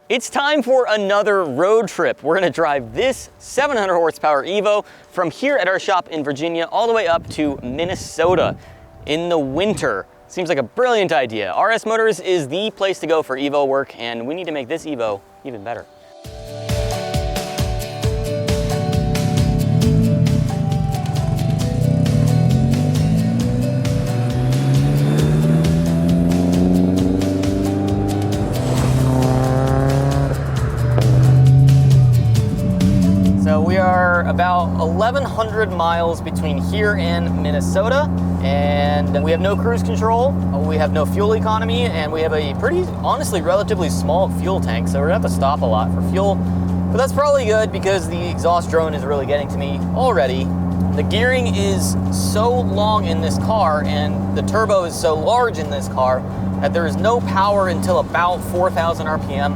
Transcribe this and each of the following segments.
It's time for another road trip. We're gonna drive this 700 horsepower Evo from here at our shop in Virginia all the way up to Minnesota in the winter. Seems like a brilliant idea. RS Motors is the place to go for Evo work, and we need to make this Evo even better. So we are about 1,100 miles between here and Minnesota, and we have no cruise control, we have no fuel economy, and we have a pretty, honestly, relatively small fuel tank, so we're gonna have to stop a lot for fuel. But that's probably good because the exhaust drone is really getting to me already. The gearing is so long in this car, and the turbo is so large in this car that there is no power until about 4,000 RPM.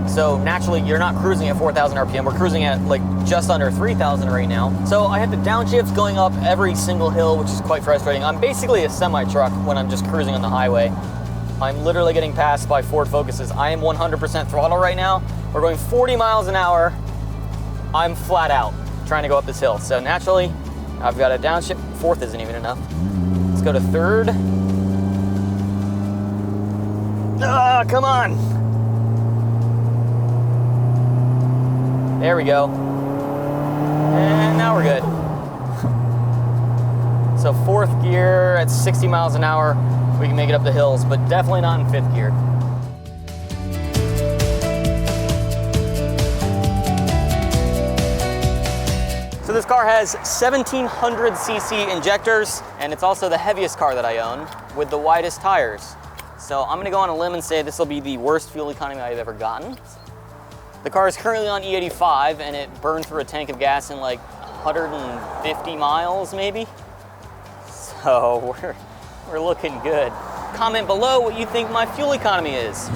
So naturally, you're not cruising at 4,000 RPM. We're cruising at like just under 3,000 right now. So I have to downshift going up every single hill, which is quite frustrating. I'm basically a semi-truck when I'm just cruising on the highway. I'm literally getting passed by Ford Focuses. I am 100% throttle right now. We're going 40 miles an hour. I'm flat out trying to go up this hill. So naturally, I've got a downshift. Fourth isn't even enough. Let's go to third. Ah, come on. There we go. And now we're good. So fourth gear at 60 miles an hour, we can make it up the hills, but definitely not in fifth gear. So this car has 1,700 cc injectors, and it's also the heaviest car that I own with the widest tires. So I'm gonna go on a limb and say this will be the worst fuel economy I've ever gotten. The car is currently on E85 and it burned through a tank of gas in like 150 miles maybe. So we're looking good. Comment below what you think my fuel economy is.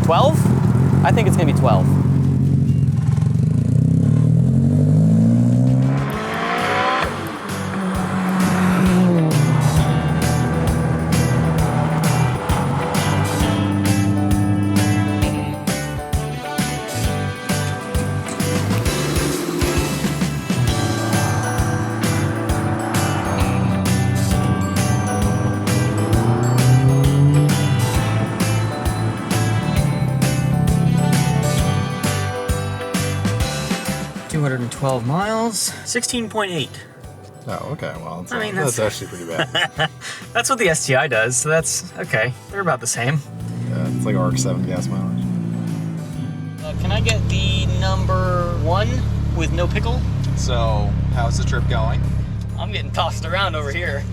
12? I think it's gonna be 12. $212 miles, 16.8. Oh, okay. Well, that's actually pretty bad. That's what the STI does, so that's okay. They're about the same. Yeah, it's like RX-7 gas mileage. Can I get the number 1 with no pickle? So, how's the trip going? I'm getting tossed around over here.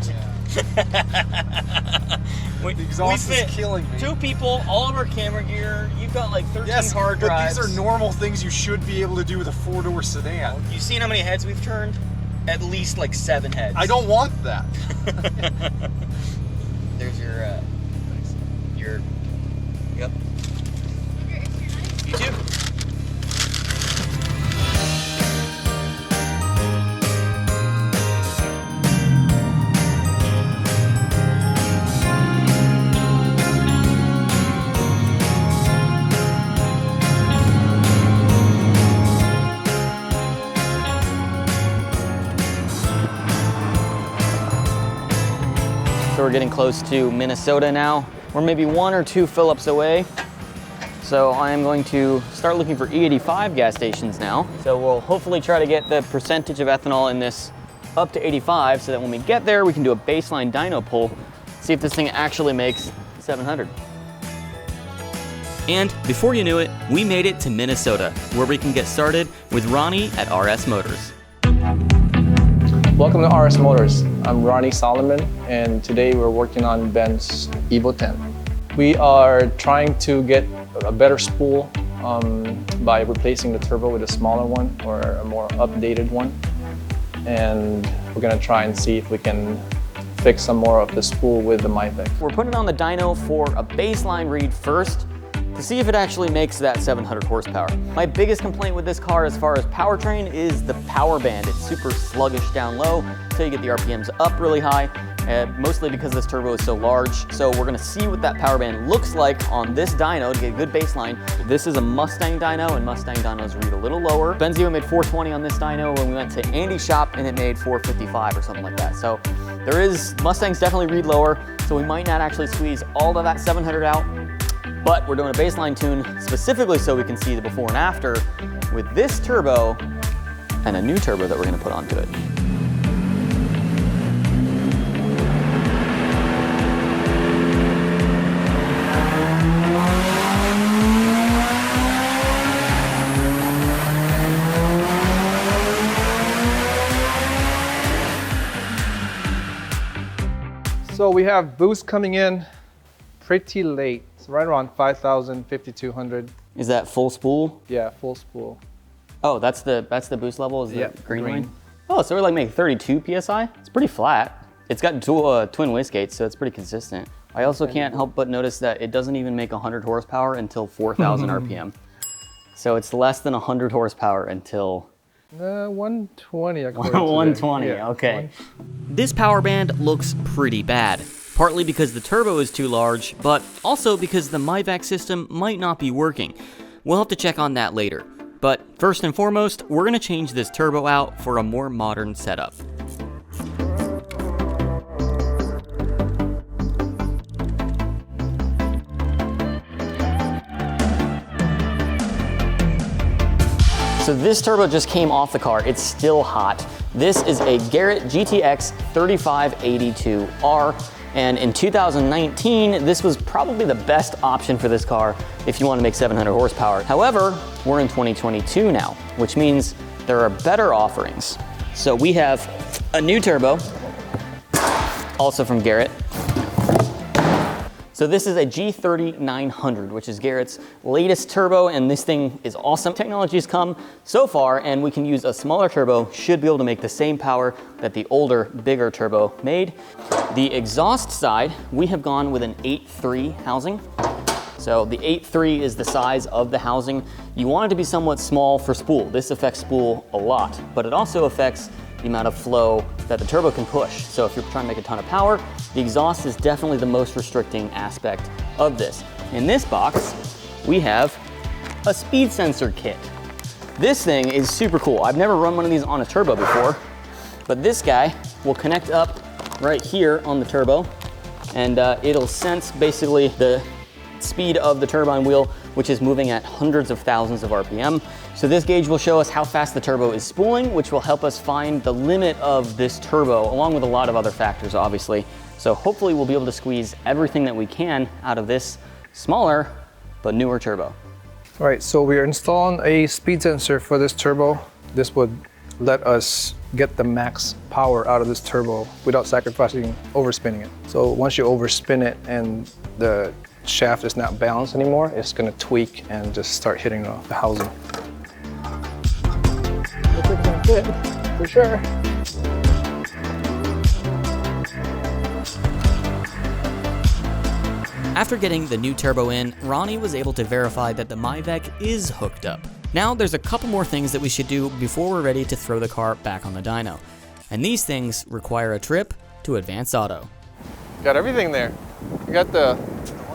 The exhaust is killing me. 2 people, all of our camera gear. You've got like 13 hard but drives. these are normal things you should be able to do with a 4-door sedan. You seen how many heads we've turned? At least like 7 heads. I don't want that. There's your, yep. You too. So we're getting close to Minnesota now. We're maybe 1 or 2 fill-ups away. So I am going to start looking for E85 gas stations now. So we'll hopefully try to get the percentage of ethanol in this up to 85 so that when we get there, we can do a baseline dyno pull, see if this thing actually makes 700. And before you knew it, we made it to Minnesota, where we can get started with Ronnie at RS Motors. Welcome to RS Motors. I'm Ronnie Solomon, and today we're working on Ben's Evo 10. We are trying to get a better spool by replacing the turbo with a smaller one or a more updated one. And we're gonna try and see if we can fix some more of the spool with the MyFix. We're putting on the dyno for a baseline read first to see if it actually makes that 700 horsepower. My biggest complaint with this car as far as powertrain is the power band. It's super sluggish down low until you get the RPMs up really high, mostly because this turbo is so large. So we're gonna see what that power band looks like on this dyno to get a good baseline. This is a Mustang dyno, and Mustang dynos read a little lower. Benzio made 420 on this dyno when we went to Andy's shop, and it made 455 or something like that. So Mustangs definitely read lower, so we might not actually squeeze all of that 700 out, but we're doing a baseline tune specifically so we can see the before and after with this turbo and a new turbo that we're gonna put onto it. So we have boost coming in pretty late. It's right around 5,000, 5,200. Is that full spool? Yeah, full spool. Oh, that's the boost level, is the Yep, green green. line? Oh, so we're like making 32 PSI? It's pretty flat. It's got twin wastegates, so it's pretty consistent. I also can't help but notice that it doesn't even make 100 horsepower until 4,000 RPM. So it's less than 100 horsepower until 120. 120, Yeah, okay. This power band looks pretty bad, partly because the turbo is too large, but also because the MyVac system might not be working. We'll have to check on that later. But first and foremost, we're gonna change this turbo out for a more modern setup. So this turbo just came off the car. It's still hot. This is a Garrett GTX 3582R, and in 2019, this was probably the best option for this car if you want to make 700 horsepower. However, we're in 2022 now, which means there are better offerings. So we have a new turbo, also from Garrett. So this is a G3900, which is Garrett's latest turbo, and this thing is awesome. Technology's come so far, and we can use a smaller turbo, should be able to make the same power that the older, bigger turbo made. The exhaust side, we have gone with an 8.3 housing. So the 8.3 is the size of the housing. You want it to be somewhat small for spool. This affects spool a lot, but it also affects the amount of flow that the turbo can push. So if you're trying to make a ton of power, the exhaust is definitely the most restricting aspect of this. In this box, we have a speed sensor kit. This thing is super cool. I've never run one of these on a turbo before, but this guy will connect up right here on the turbo, and it'll sense basically the speed of the turbine wheel, which is moving at hundreds of thousands of RPM. So this gauge will show us how fast the turbo is spooling, which will help us find the limit of this turbo, along with a lot of other factors, obviously. So hopefully we'll be able to squeeze everything that we can out of this smaller but newer turbo. All right, so we are installing a speed sensor for this turbo. This would let us get the max power out of this turbo without sacrificing overspinning it. So once you overspin it and the shaft is not balanced anymore, it's gonna tweak and just start hitting the housing. Looks like it's gonna fit, for sure. After getting the new turbo in, Ronnie was able to verify that the MyVac is hooked up. Now there's a couple more things that we should do before we're ready to throw the car back on the dyno. And these things require a trip to Advanced Auto. Got everything there. You got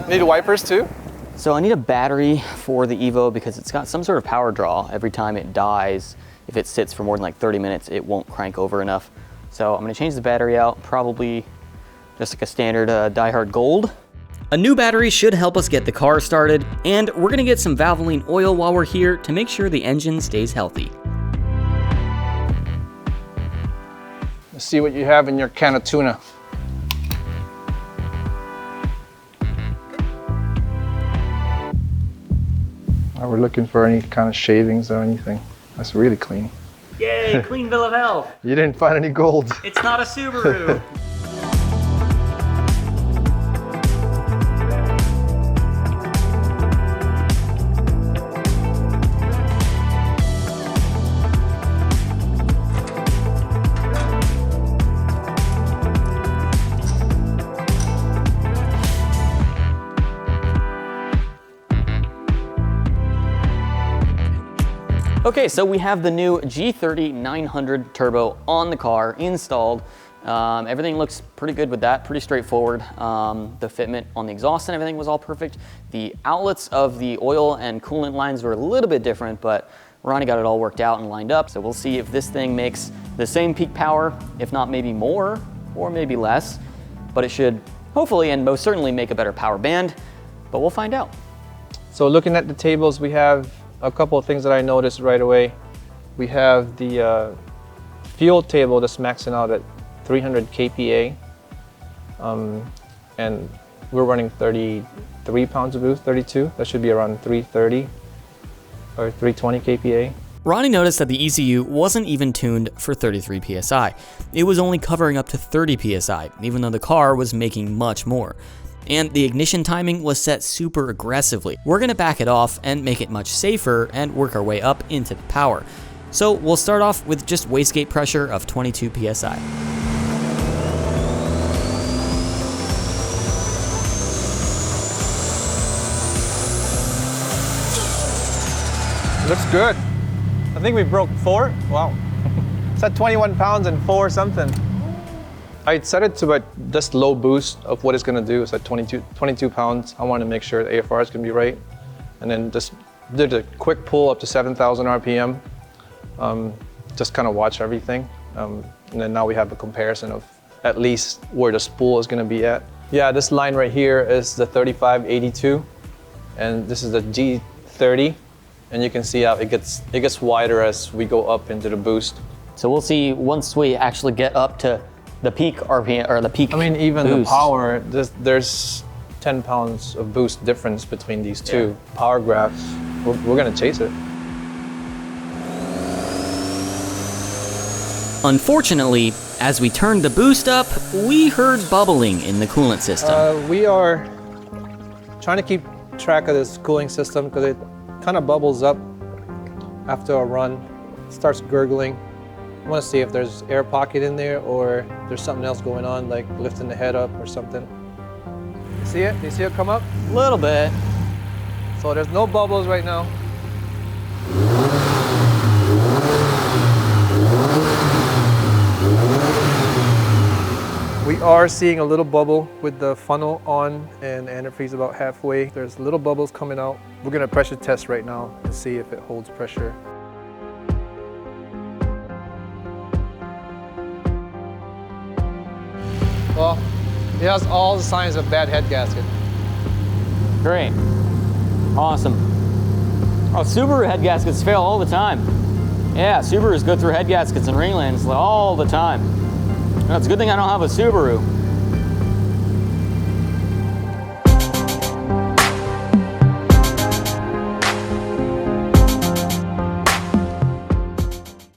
need wipers too? So I need a battery for the Evo because it's got some sort of power draw. Every time it dies, if it sits for more than like 30 minutes, it won't crank over enough. So I'm gonna change the battery out, probably just like a standard Die-Hard Gold. A new battery should help us get the car started, and we're gonna get some Valvoline oil while we're here to make sure the engine stays healthy. Let's see what you have in your can of tuna. We're looking for any kind of shavings or anything. That's really clean. Yay, clean bill of health. You didn't find any gold. It's not a Subaru. Okay, so we have the new G3900 turbo on the car installed. Everything looks pretty good with that, pretty straightforward. The fitment on the exhaust and everything was all perfect. The outlets of the oil and coolant lines were a little bit different, but Ronnie got it all worked out and lined up. So we'll see if this thing makes the same peak power, if not maybe more or maybe less, but it should hopefully and most certainly make a better power band, but we'll find out. So looking at the tables, we have a couple of things that I noticed right away. We have the fuel table that's maxing out at 300 kPa, and we're running 33 pounds of boost, 32. That should be around 330 or 320 kPa. Ronnie noticed that the ECU wasn't even tuned for 33 PSI. It was only covering up to 30 PSI, even though the car was making much more. And the ignition timing was set super aggressively. We're gonna back it off and make it much safer and work our way up into the power. So we'll start off with just wastegate pressure of 22 PSI. Looks good. I think we broke 4. Wow. It's at 21 pounds and 4 something. I set it to just low boost of what it's gonna do. It's at 22 pounds. I want to make sure the AFR is gonna be right. And then just did a quick pull up to 7,000 RPM. Just kind of watch everything. And then now we have a comparison of at least where the spool is gonna be at. Yeah, this line right here is the 3582. And this is the G30. And you can see how it gets wider as we go up into the boost. So we'll see once we actually get up to the peak RPM or the peak. I mean, even boost. the power, there's 10 pounds of boost difference between these two power graphs. We're gonna chase it. Unfortunately, as we turned the boost up, we heard bubbling in the coolant system. We are trying to keep track of this cooling system because it kind of bubbles up after a run. It starts gurgling. I want to see if there's air pocket in there or there's something else going on, like lifting the head up or something. See it? Do you see it come up? A little bit. So there's no bubbles right now. We are seeing a little bubble with the funnel on and antifreeze about halfway. There's little bubbles coming out. We're gonna pressure test right now and see if it holds pressure. Well, it has all the signs of bad head gasket. Great. Awesome. Oh, Subaru head gaskets fail all the time. Yeah, Subarus go through head gaskets and ringlands all the time. No, it's a good thing I don't have a Subaru.